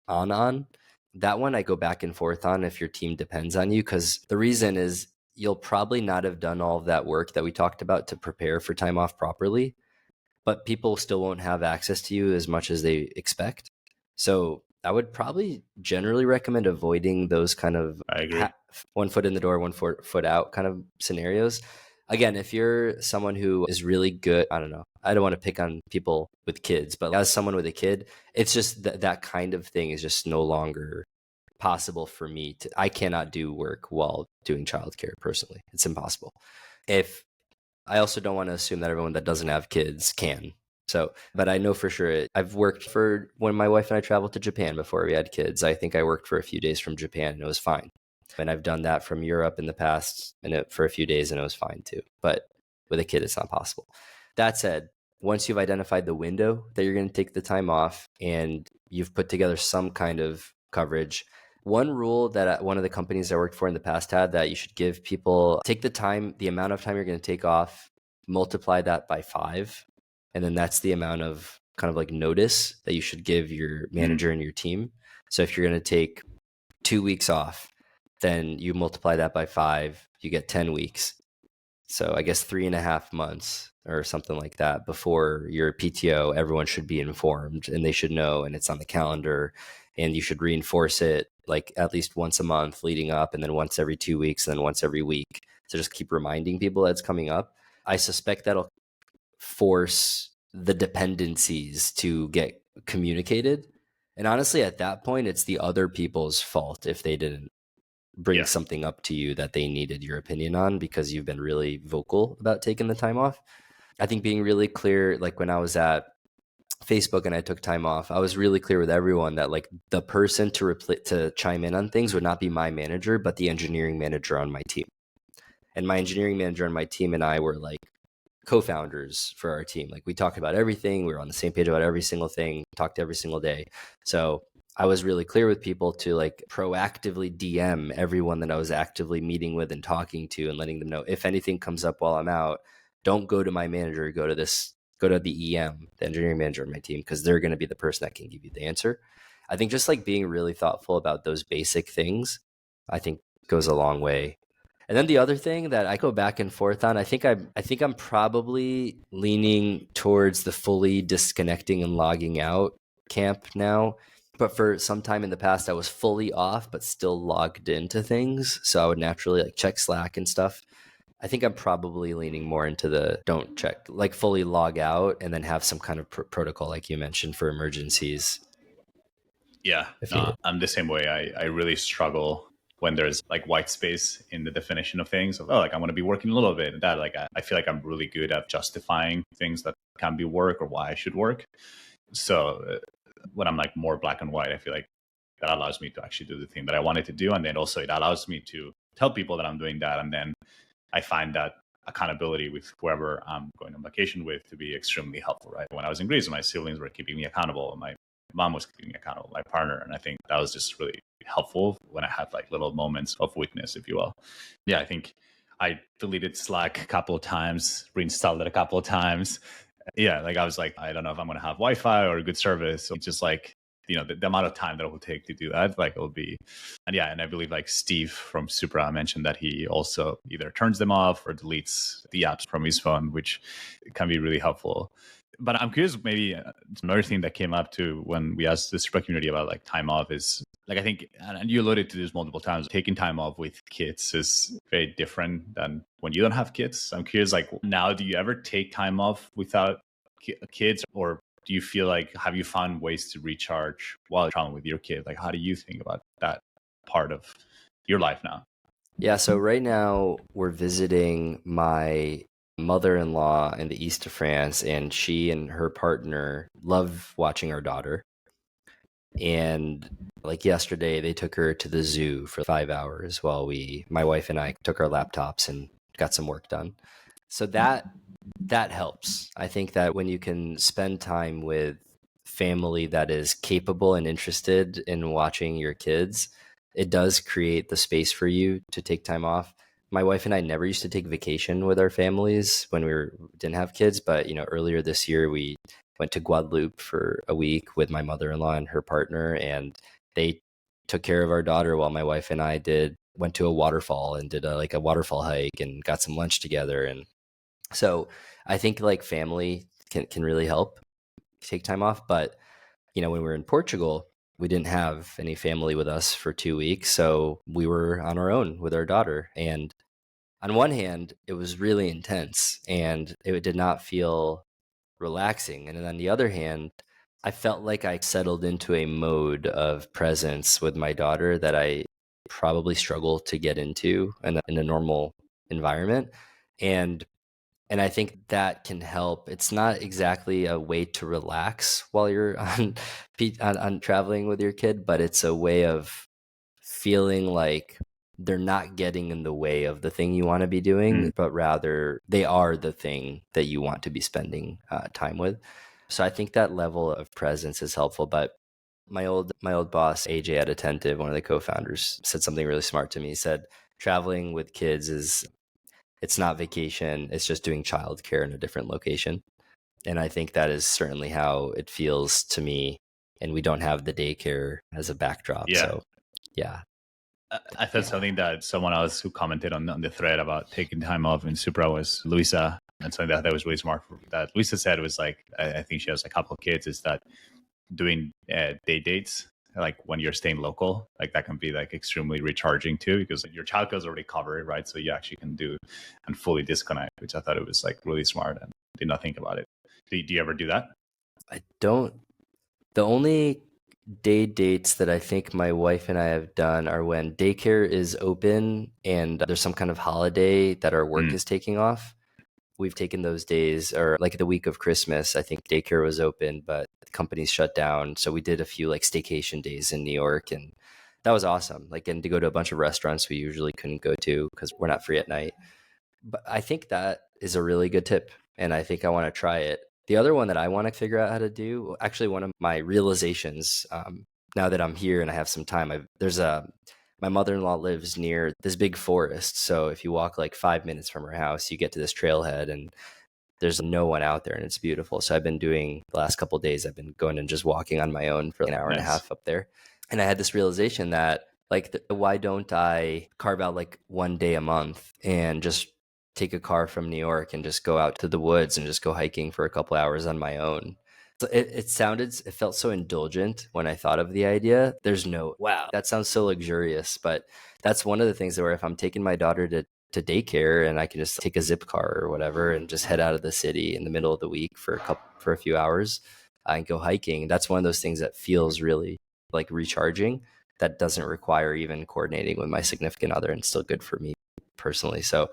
on. That one I go back and forth on if your team depends on you, because the reason is you'll probably not have done all of that work that we talked about to prepare for time off properly, but people still won't have access to you as much as they expect. So I would probably generally recommend avoiding those kind of I agree. one foot in the door, one foot out kind of scenarios. Again, if you're someone who is really good, I don't know, I don't want to pick on people with kids, but as someone with a kid, it's just that kind of thing is just no longer possible for me I cannot do work while doing childcare personally. It's impossible. If I also don't want to assume that everyone that doesn't have kids can. So, but I know for sure I've worked for when my wife and I traveled to Japan before we had kids. I think I worked for a few days from Japan and it was fine. And I've done that from Europe in the past for a few days and it was fine too. But with a kid, it's not possible. That said, once you've identified the window that you're going to take the time off and you've put together some kind of coverage, one rule that one of the companies I worked for in the past had that you should give people, take the amount of time you're going to take off, multiply that by 5. And then that's the amount of kind of like notice that you should give your manager and your team. So if you're going to take 2 weeks off, then you multiply that by 5, you get 10 weeks. So I guess 3.5 months or something like that before your PTO, everyone should be informed and they should know, and it's on the calendar, and you should reinforce it like at least once a month leading up, and then once every 2 weeks, and then once every week. So just keep reminding people that it's coming up. I suspect that'll force the dependencies to get communicated. And honestly, at that point, it's the other people's fault if they didn't bring something up to you that they needed your opinion on, because you've been really vocal about taking the time off. I think being really clear, like when I was at Facebook and I took time off, I was really clear with everyone that like the person to chime in on things would not be my manager, but the engineering manager on my team. And my engineering manager on my team and I were like co-founders for our team. Like we talked about everything. We were on the same page about every single thing, talked every single day. So I was really clear with people to like proactively DM everyone that I was actively meeting with and talking to, and letting them know if anything comes up while I'm out, don't go to my manager, go to the EM, the engineering manager of my team, because they're going to be the person that can give you the answer. I think just like being really thoughtful about those basic things, I think goes a long way. And then the other thing that I go back and forth on, I think I'm probably leaning towards the fully disconnecting and logging out camp now. But for some time in the past, I was fully off, but still logged into things. So I would naturally like check Slack and stuff. I think I'm probably leaning more into the don't check, like fully log out and then have some kind of protocol, like you mentioned, for emergencies. Yeah, If no, you, I'm the same way. I really struggle when there's like white space in the definition of things. Of, oh, like I'm going to be working a little bit. And that, like, I feel like I'm really good at justifying things that can be work or why I should work. So when I'm like more black and white, I feel like that allows me to actually do the thing that I wanted to do. And then also it allows me to tell people that I'm doing that. And then I find that accountability with whoever I'm going on vacation with to be extremely helpful, right? When I was in Greece, my siblings were keeping me accountable. My mom was keeping me accountable, my partner. And I think that was just really helpful when I had like little moments of weakness, if you will. Yeah, I think I deleted Slack a couple of times, reinstalled it a couple of times. Yeah, like I was like, I don't know if I'm going to have Wi-Fi or a good service. So just like, the amount of time that it will take to do that, like it'll be, and yeah, and I believe like Steve from Supra mentioned that he also either turns them off or deletes the apps from his phone, which can be really helpful. But I'm curious, maybe another thing that came up too when we asked the Supra community about like time off is like, I think, and you alluded to this multiple times, taking time off with kids is very different than when you don't have kids. I'm curious, like now, do you ever take time off without kids, or do you feel like, have you found ways to recharge while traveling with your kid? Like, how do you think about that part of your life now? yeah, so right now we're visiting my mother-in-law in the east of France, and she and her partner love watching our daughter. And like yesterday, they took her to the zoo for 5 hours while my wife and I took our laptops and got some work done. So that helps. I think that when you can spend time with family that is capable and interested in watching your kids, it does create the space for you to take time off. My wife and I never used to take vacation with our families when didn't have kids, but earlier this year we went to Guadeloupe for a week with my mother-in-law and her partner, and they took care of our daughter while my wife and I went to a waterfall and did a waterfall hike and got some lunch together. And so I think like family can really help take time off. But when we were in Portugal, we didn't have any family with us for 2 weeks, so we were on our own with our daughter. And on one hand, it was really intense and it did not feel relaxing. And then on the other hand, I felt like I settled into a mode of presence with my daughter that I probably struggle to get into in a normal environment. And and I think that can help. It's not exactly a way to relax while you're on traveling with your kid, but it's a way of feeling like they're not getting in the way of the thing you want to be doing, but rather they are the thing that you want to be spending time with. So I think that level of presence is helpful. But my old boss, AJ at Attentive, one of the co-founders, said something really smart to me. He said, traveling with kids it's not vacation. It's just doing childcare in a different location. And I think that is certainly how it feels to me. And we don't have the daycare as a backdrop. Yeah. So yeah. I thought something that someone else who commented on the thread about taking time off in Supra was Luisa. And something that was really smart that Luisa said was like, I think she has a couple of kids, is that doing day dates, like when you're staying local, like that can be like extremely recharging too, because your childcare is already covered, right? So you actually can do and fully disconnect, which I thought it was like really smart and did not think about it. Do you ever do that? I don't, the only day dates that I think my wife and I have done are when daycare is open and there's some kind of holiday that our work is taking off. We've taken those days, or like the week of Christmas, I think daycare was open, but the companies shut down. So we did a few like staycation days in New York, and that was awesome. Like getting to go to a bunch of restaurants we usually couldn't go to because we're not free at night. But I think that is a really good tip, and I think I want to try it. The other one that I want to figure out how to do, actually, one of my realizations now that I'm here and I have some time, my mother-in-law lives near this big forest. So if you walk like 5 minutes from her house, you get to this trailhead and there's no one out there and it's beautiful. So I've been doing the last couple of days, I've been going and just walking on my own for an hour and a Nice. half up there. And I had this realization that like, why don't I carve out like one day a month and just take a car from New York and just go out to the woods and just go hiking for a couple hours on my own? So it felt so indulgent when I thought of the idea. There's no, wow, that sounds so luxurious. But that's one of the things where if I'm taking my daughter to to daycare, and I can just take a zip car or whatever and just head out of the city in the middle of the week for a few hours and go hiking. That's one of those things that feels really like recharging, that doesn't require even coordinating with my significant other, and still good for me personally. So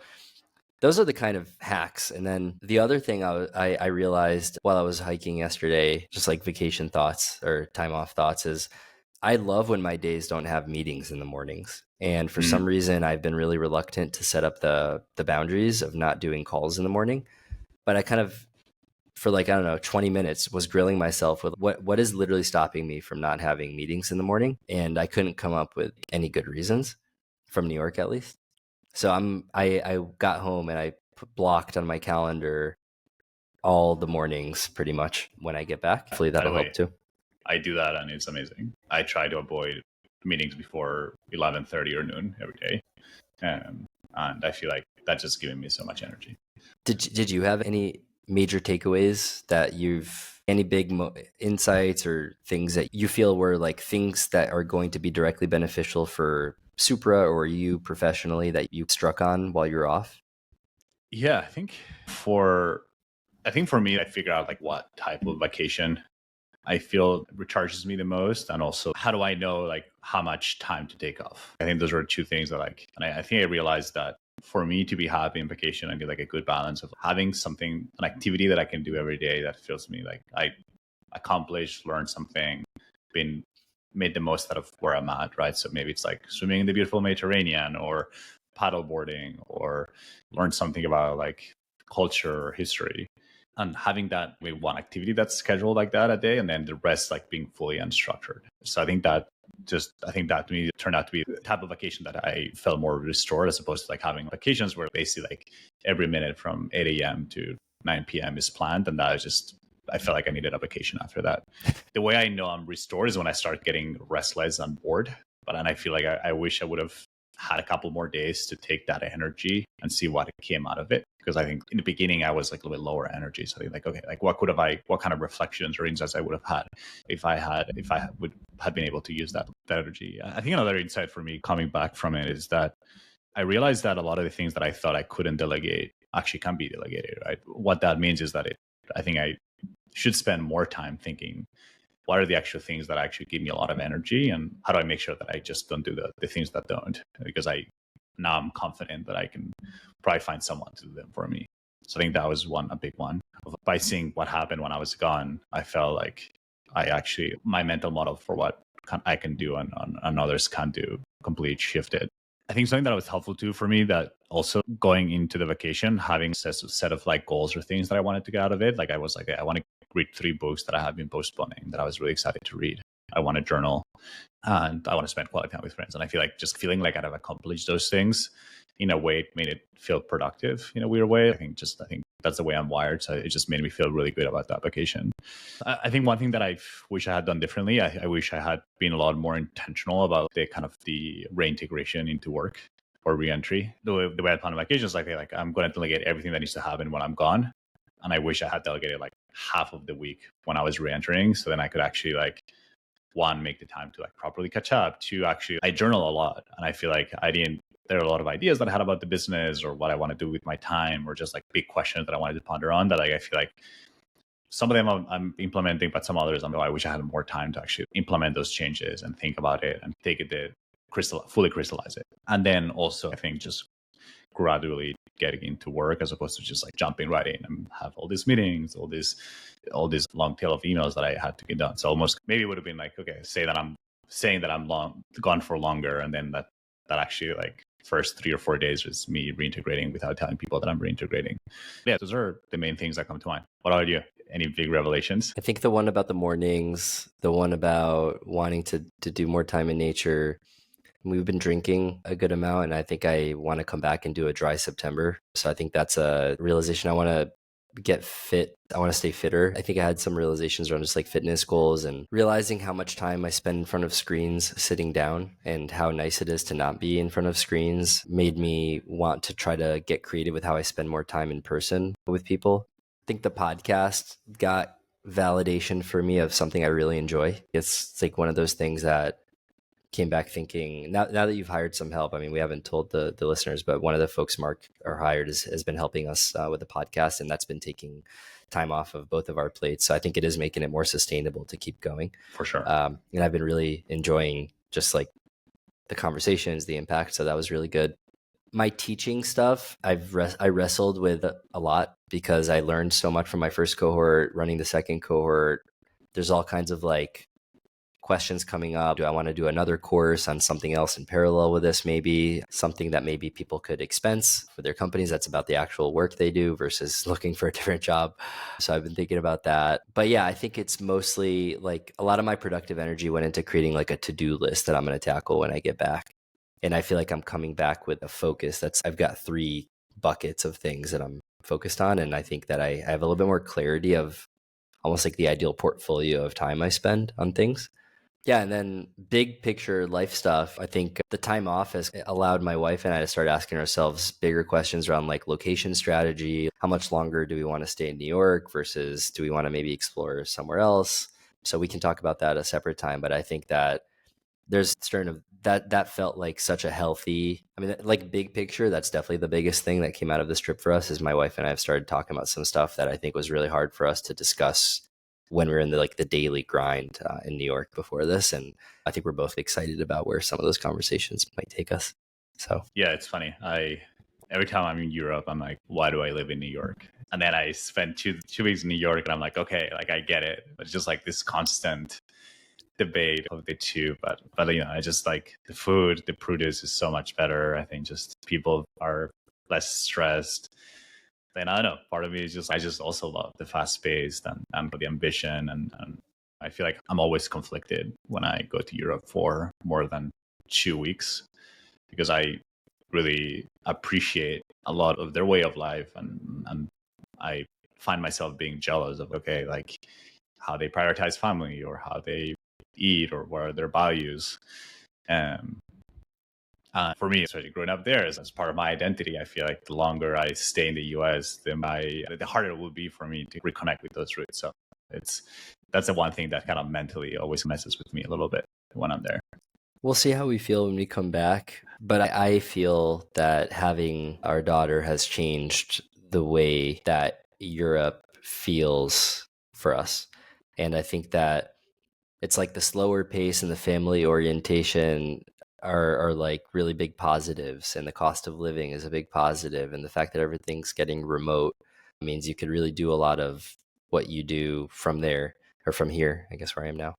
those are the kind of hacks. And then the other thing I realized while I was hiking yesterday, just like vacation thoughts or time off thoughts, is I love when my days don't have meetings in the mornings. And for some reason, I've been really reluctant to set up the boundaries of not doing calls in the morning. But I kind of, for like, I don't know, 20 minutes was grilling myself with what is literally stopping me from not having meetings in the morning. And I couldn't come up with any good reasons, from New York at least. So I got home and I blocked on my calendar all the mornings pretty much when I get back. Hopefully By the that'll way, help too. I do that and it's amazing. I try to avoid meetings before 11:30 or noon every day. And I feel like that's just giving me so much energy. Did you have any major takeaways that any big insights or things that you feel were like things that are going to be directly beneficial for Supra or you professionally that you struck on while you're off? Yeah, I think for me, I figure out like what type of vacation I feel recharges me the most, and also how do I know like how much time to take off. I think those are two things that and I think I realized that for me to be happy in vacation, I need like a good balance of having an activity that I can do every day that feels me like I accomplished, learned something, been made the most out of where I'm at, right? So maybe it's like swimming in the beautiful Mediterranean, or paddle boarding, or learn something about like culture or history, and having that with one activity that's scheduled like that a day, and then the rest like being fully unstructured. So I think that to me turned out to be the type of vacation that I felt more restored, as opposed to like having vacations where basically like every minute from 8 a.m. to 9 p.m. is planned, and that is just, I felt like I needed a vacation after that. The way I know I'm restored is when I start getting restless and bored. But then I feel like I wish I would have had a couple more days to take that energy and see what came out of it. Because I think in the beginning I was like a little bit lower energy. So I think like, okay, like what kind of reflections or insights I would have had if I would have been able to use that energy. I think another insight for me coming back from it is that I realized that a lot of the things that I thought I couldn't delegate actually can be delegated, right? What that means is that I think I should spend more time thinking, what are the actual things that actually give me a lot of energy, and how do I make sure that I just don't do the things that don't? Because now I'm confident that I can probably find someone to do them for me. So I think that was a big one. By seeing what happened when I was gone, I felt like my mental model for what I can do and others can't do completely shifted. I think something that was helpful too for me, that also going into the vacation, having a set of like goals or things that I wanted to get out of it. Like I was like, I want to read 3 books that I have been postponing that I was really excited to read. I want to journal, and I want to spend quality time with friends. And I feel like just feeling like I'd have accomplished those things in a way, it made it feel productive in a weird way. I think that's the way I'm wired. So it just made me feel really good about that vacation. I think one thing that I wish I had done differently, I wish I had been a lot more intentional about the reintegration into work or reentry. The way I plan vacations, like I'm going to delegate everything that needs to happen when I'm gone. And I wish I had delegated like half of the week when I was reentering. So then I could actually one, make the time to properly catch up. Two, actually, I journal a lot. And I feel like there are a lot of ideas that I had about the business or what I want to do with my time, or just like big questions that I wanted to ponder on, that I feel like some of them I'm implementing, but some others I wish I had more time to actually implement those changes and think about it and take it to fully crystallize it. And then also I think just gradually getting into work, as opposed to just jumping right in and have all these meetings, all this long tail of emails that I had to get done. So almost maybe it would have been okay, say that I'm saying that I'm gone for longer, and then that actually first 3 or 4 days was me reintegrating without telling people that I'm reintegrating. Yeah, those are the main things that come to mind. What about you? Any big revelations? I think the one about the mornings, the one about wanting to do more time in nature. We've been drinking a good amount, and I think I want to come back and do a dry September. So I think that's a realization. I want to get fit. I want to stay fitter. I think I had some realizations around just fitness goals, and realizing how much time I spend in front of screens sitting down, and how nice it is to not be in front of screens, made me want to try to get creative with how I spend more time in person with people. I think the podcast got validation for me of something I really enjoy. It's one of those things that came back thinking, now that you've hired some help, I mean, we haven't told the listeners, but one of the folks Marc are hired has been helping us with the podcast, and that's been taking time off of both of our plates. So I think it is making it more sustainable to keep going. For sure. And I've been really enjoying just like the conversations, the impact. So that was really good. My teaching stuff, I wrestled with a lot because I learned so much from my first cohort, running the second cohort. There's all kinds of like questions coming up. Do I want to do another course on something else in parallel with this? Maybe something that maybe people could expense for their companies that's about the actual work they do versus looking for a different job. So I've been thinking about that. But yeah, I think it's mostly like a lot of my productive energy went into creating like a to-do list that I'm going to tackle when I get back. And I feel like I'm coming back with a focus I've got 3 buckets of things that I'm focused on. And I think that I have a little bit more clarity of almost like the ideal portfolio of time I spend on things. Yeah, and then big picture life stuff. I think the time off has allowed my wife and I to start asking ourselves bigger questions around like location strategy. How much longer do we want to stay in New York versus do we want to maybe explore somewhere else? So we can talk about that at a separate time. But I think that there's certain of that felt like such a healthy, I mean, like big picture, that's definitely the biggest thing that came out of this trip for us is my wife and I have started talking about some stuff that I think was really hard for us to discuss when we were in the daily grind in New York before this. And I think we're both excited about where some of those conversations might take us. So yeah, it's funny. Every time I'm in Europe, I'm like, why do I live in New York? And then I spent two weeks in New York, and I'm like, okay, like I get it. But it's just like this constant debate of the two. But I just like the food, the produce is so much better. I think just people are less stressed. And I don't know, part of me is just I just also love the fast paced and the ambition, and I feel like I'm always conflicted when I go to Europe for more than 2 weeks because I really appreciate a lot of their way of life, and I find myself being jealous of like how they prioritize family or how they eat or what are their values. Um, for me, especially growing up there as part of my identity, I feel like the longer I stay in the US, the harder it will be for me to reconnect with those roots. So that's the one thing that kind of mentally always messes with me a little bit when I'm there. we'll see how we feel when we come back. But I feel that having our daughter has changed the way that Europe feels for us. And I think that it's like the slower pace and the family orientation are like really big positives, and the cost of living is a big positive, and the fact that everything's getting remote means you could really do a lot of what you do from there or from here, I guess, where I am now.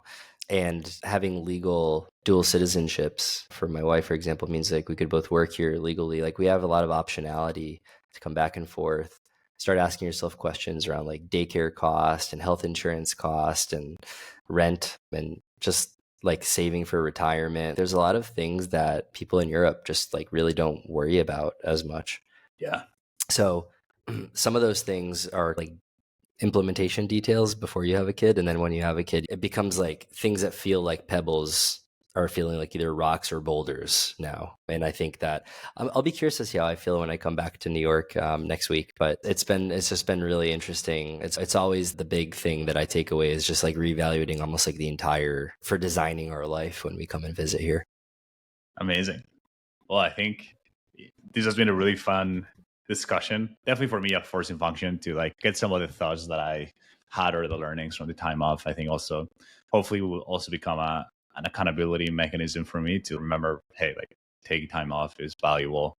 And having legal dual citizenships for my wife, for example, means like we could both work here legally. Like we have a lot of optionality to come back and forth. Start asking yourself questions around like daycare cost and health insurance cost and rent and just like saving for retirement. There's a lot of things that people in Europe just like really don't worry about as much. Yeah. So some of those things are like implementation details before you have a kid. And then when you have a kid, it becomes like things that feel like pebbles are feeling like either rocks or boulders now. And I think that I'll be curious to see how I feel when I come back to New York next week. But it's just been really interesting. It's always the big thing that I take away is just like reevaluating almost like the entire for designing our life when we come and visit here. Amazing. Well, I think this has been a really fun discussion. Definitely for me, a forcing function to like get some of the thoughts that I had or the learnings from the time off. I think also, hopefully, will also become an accountability mechanism for me to remember, hey, like taking time off is valuable.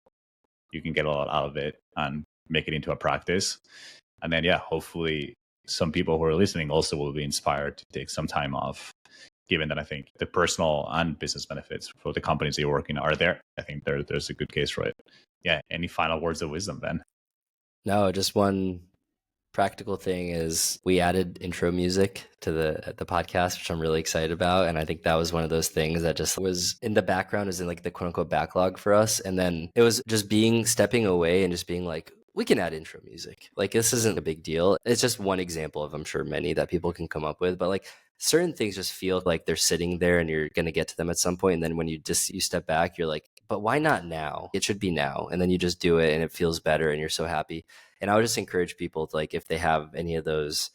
You can get a lot out of it and make it into a practice. And then, yeah, hopefully some people who are listening also will be inspired to take some time off, given that I think the personal and business benefits for the companies you're working are there. I think there's a good case for it. Yeah. Any final words of wisdom, Ben? No, just one practical thing is we added intro music to the podcast, which I'm really excited about. And I think that was one of those things that just was in the background, is in like the quote unquote backlog for us. And then it was just stepping away and just being like, we can add intro music. Like this isn't a big deal. It's just one example of, I'm sure, many that people can come up with. But like certain things just feel like they're sitting there and you're going to get to them at some point. And then when you step back, you're like, but why not now? It should be now. And then you just do it and it feels better and you're so happy. And I would just encourage people to, like, if they have any of those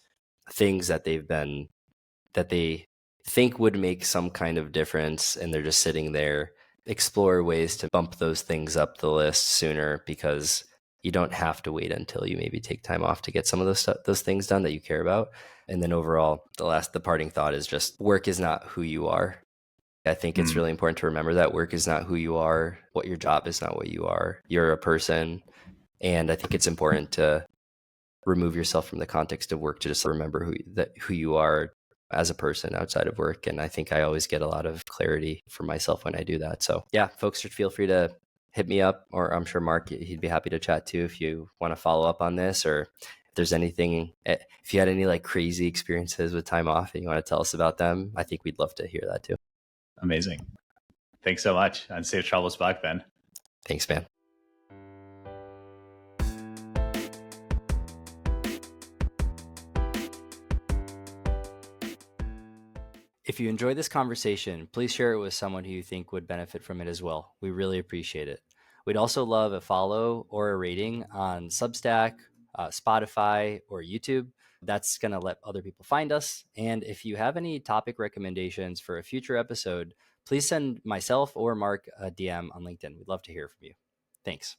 things that they think would make some kind of difference and they're just sitting there, explore ways to bump those things up the list sooner, because you don't have to wait until you maybe take time off to get some of those things done that you care about. And then overall, the parting thought is just work is not who you are. I think it's Mm, really important to remember that work is not who you are. What your job is not what you are. You're a person. And I think it's important to remove yourself from the context of work to just remember who you are as a person outside of work. And I think I always get a lot of clarity for myself when I do that. So yeah, folks should feel free to hit me up, or I'm sure Mark, he'd be happy to chat too if you want to follow up on this, or if there's anything, if you had any like crazy experiences with time off and you want to tell us about them, I think we'd love to hear that too. amazing. Thanks so much, and safe travels back, Ben. Thanks, man. If you enjoyed this conversation, please share it with someone who you think would benefit from it as well. We really appreciate it. We'd also love a follow or a rating on Substack, Spotify, or YouTube. That's going to let other people find us. And if you have any topic recommendations for a future episode, please send myself or Mark a DM on LinkedIn. We'd love to hear from you. Thanks.